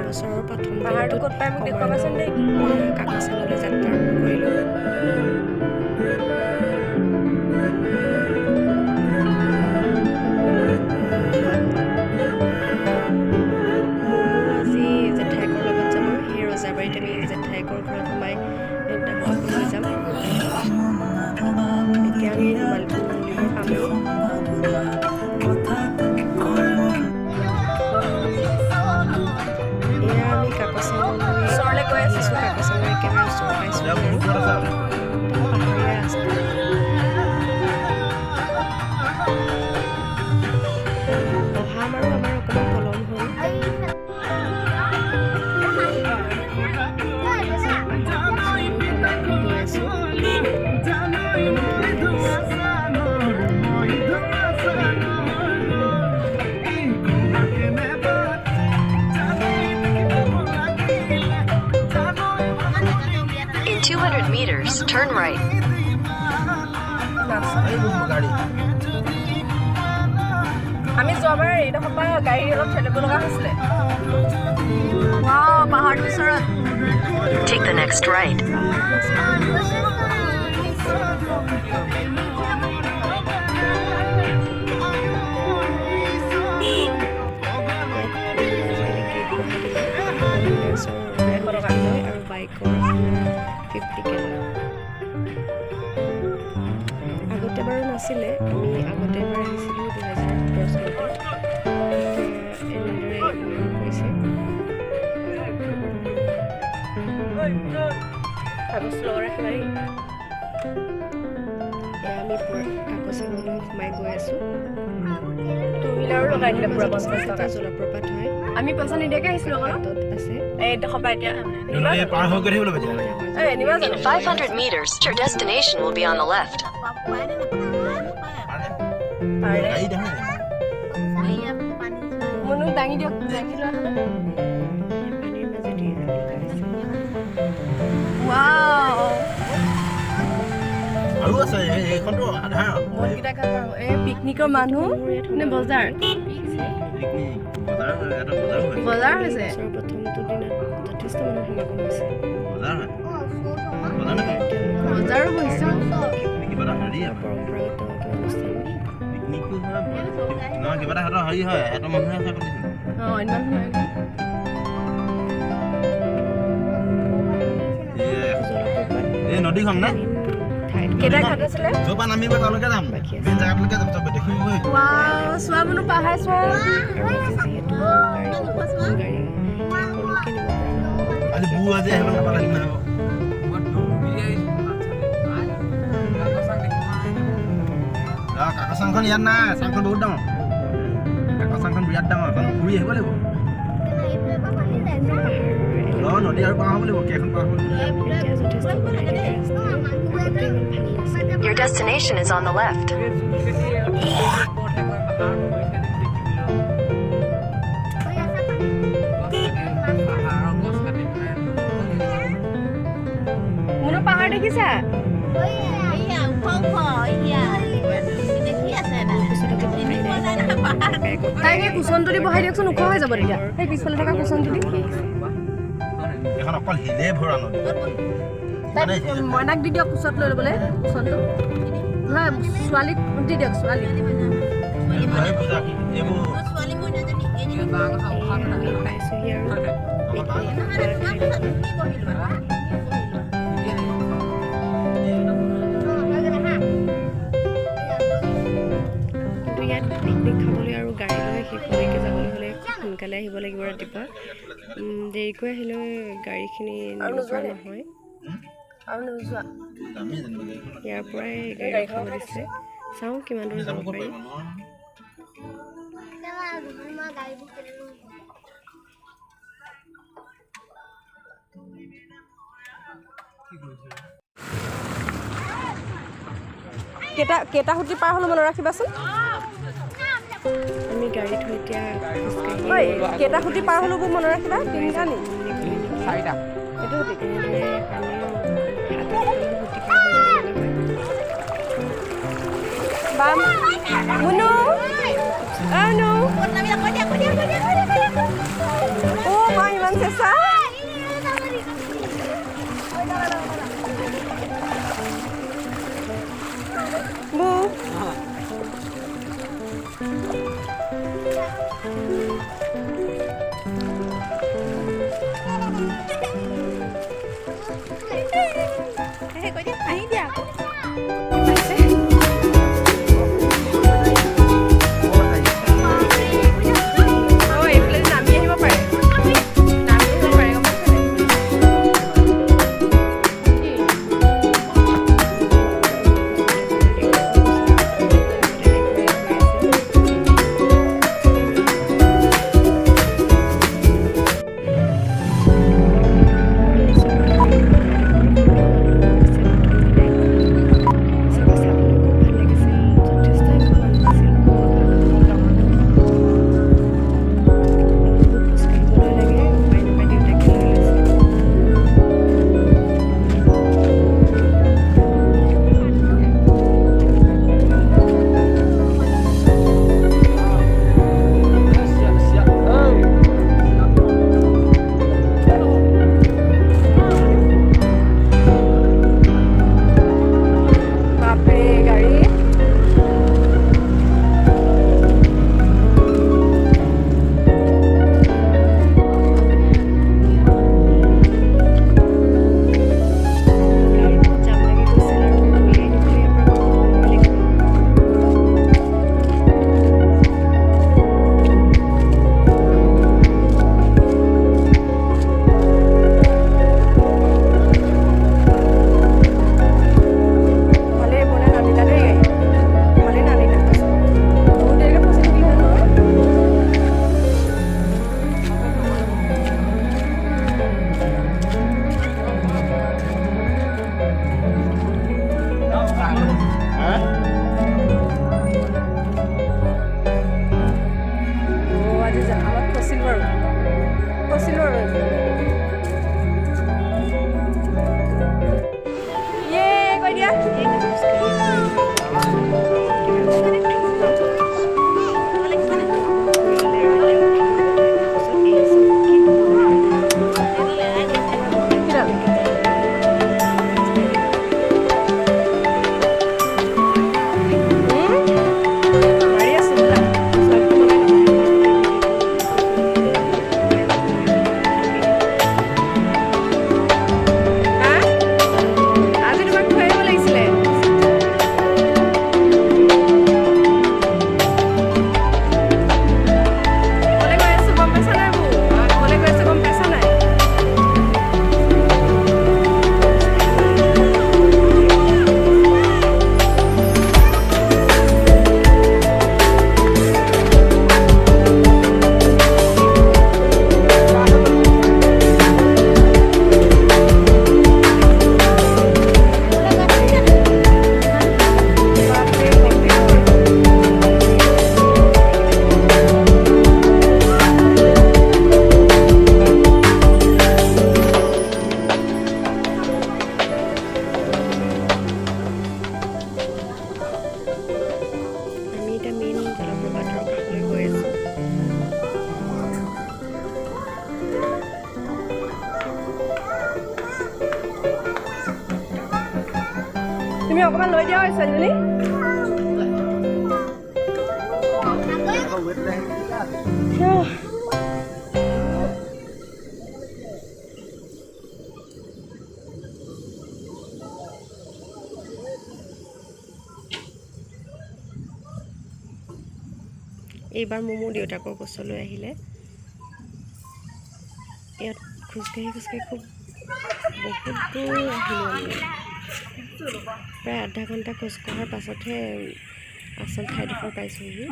বছৰৰ প্ৰথম পাহাৰটো ক'ত পাই মোক দেখুৱাবাচোন দেই কাকচাঙলৈ যাত্ৰা আৰম্ভ কৰিলোঁ আজি জেঠাইকৰ লগত যাব সেই ৰজাবাৰীত আমি জেঠাইকৰ ঘৰত সোমাই তাহাঁতক লৈ যাম এতিয়া আমি মোবাইলটো উলিয়াব পামহি এয়া আমি ওচৰলৈ গৈ আছোঁ কাকচাঙৰ একেবাৰে ওচৰ পাইছোঁ পাহাৰীয়া ৰাস্তা অহা আমাৰো আমাৰ অকণমান পলম হ'ল গৈ আছোঁ In 200 meters, turn right. আমি যোৱাবাৰ এইডোখৰ পৰা গাড়ী অলপ ঠেলিব লগা হৈছিলে ৱাও পাহাৰটোৰ ওচৰত Take the next right. আৰু বাইকৰ 50কে লয় আগতে বাৰু নাছিলে আমি আগতে এবাৰ আহিছিলোঁ 2010 চনতে এনেদৰে নিয়ম কৰিছে আৰু শ্ল' ৰাখিবা দেই এয়া আমি কাকচাঙলৈ সোমাই গৈ আছোঁ টু হুইলাৰো লগাই দিলে পুৰা 50 টকা জলপ্ৰপাত হয় আমি পইচা নিদিয়াকৈ আহিছিলোঁ আকৌ হাতত আছে এইডোখৰ পৰা এতিয়া নিবা In 500 meters, your destination will be on the left. মুনুক দাঙি দিয়ক দাঙি লোৱা পানীৰ মাজেদি ৱাও আৰু আছে এইখনটো সাধাৰণ মনকেইটা খাব এই পিকনিকৰ মানুহ নে বজাৰ বজাৰ হৈছে বছৰৰ প্ৰথমটো দিনত যথেষ্ট মানুহ সমাগম হৈছে বজাৰো বহিছে পৰম্পৰাগত কিবা অনুষ্ঠান কিবা এটা হেৰি হয় এটা মানুহে আছে ইমান সময় এই নদীখন নে কেইটা ঘাট আছিলে য'ৰ পৰা নামিব তালৈকে যাম মেইন জেগাটোলৈকে যাম চব দেখিবই ৱাও চোৱা মুনু পাহাৰ চোৱা আৰু যিহেতু গাড়ী সকলোকে নিব পৰা নহয় আজি বু আজি আহিব নাপালে কিমান হ'ব কাকচাংখন ইয়াত নাই চাংখন বহুত ডাঙৰ কাকচাংখন বিৰাট ডাঙৰ এখন ঘূৰি আহিব লাগিব নদী আৰু পাৰ হ'ব লাগিব কেইখন পাৰ হ'ব এতিয়া যথেষ্ট বনাই দিয়া ৰাস্তা আগতে ইমান ভাল নাছিল Your destination is on the left. Munu পাহাৰ দেখিছা তাইক এই কুচনটো বহাই দিয়কচোন ওখ হৈ যাব তেতিয়া সেই পিছফালে থকা কুচনটো দি এখন অকল হিলে ভৰা নদী মইনাক দি দিয়ক কোচত লৈ ল'বলৈ কুচনটো নহয় ছোৱালীক দি দিয়ক ছোৱালীক পাইছোঁহি আৰু কিন্তু ইয়াত পিকনিক খাবলৈ আৰু গাড়ী লৈ সেইফালেকে যাবলৈ হ'লে সোনকালে আহিব লাগিব ৰাতিপুৱা দেৰিকৈ আহিলে গাড়ীখিনি নিব পৰা নহয় আৰু নোযোৱা ইয়াৰ পৰাই গাড়ী ৰখাব দিছে চাওঁ কিমান দূৰ যাব পাৰি কেইটা সুতি পাৰ হ'লো মনত ৰাখিবাচোন আমি গাড়ীত হৈ এতিয়া ঐ কেইটা সুতি পাৰ হ'লো মনত ৰাখিবা তিনিটা নি চাৰিটা এইটো সুতি বাম মুনু অ' মা ইমান Bu. কৈ দিয়া আহি দিয়া আকৌ তুমি অকমান লৈ দিয়া ছোৱালীজনী এইবাৰ মোমো দেউতাকৰ গছলৈ আহিলে ইয়াত খোজকাঢ়ি খুব বহুত দূৰ আহিলোঁ আমি প্ৰায় আধা ঘণ্টা খোজকঢ়াৰ পাছতহে আচল ঠাইডোখৰ পাইছোঁহি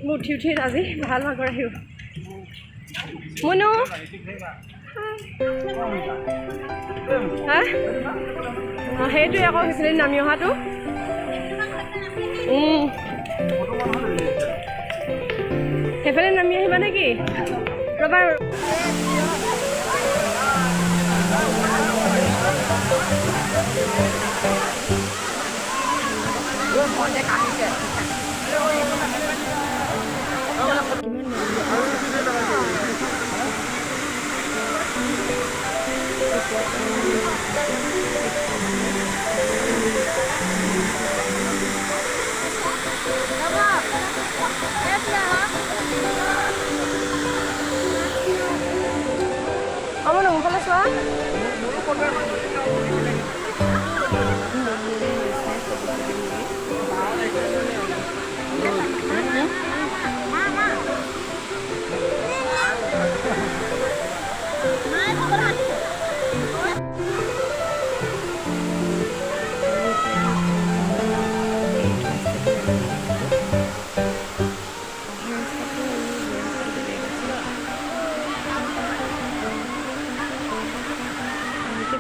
মোৰ উঠি আজি ভাল ভাগৰ আহিব মুনু হা সেইটোৱে আকৌ সেইফালে নামি অহাটো সেইফালে নামি আহিবা নেকি ৰ'বা কিমান মোৰো ফটো এখন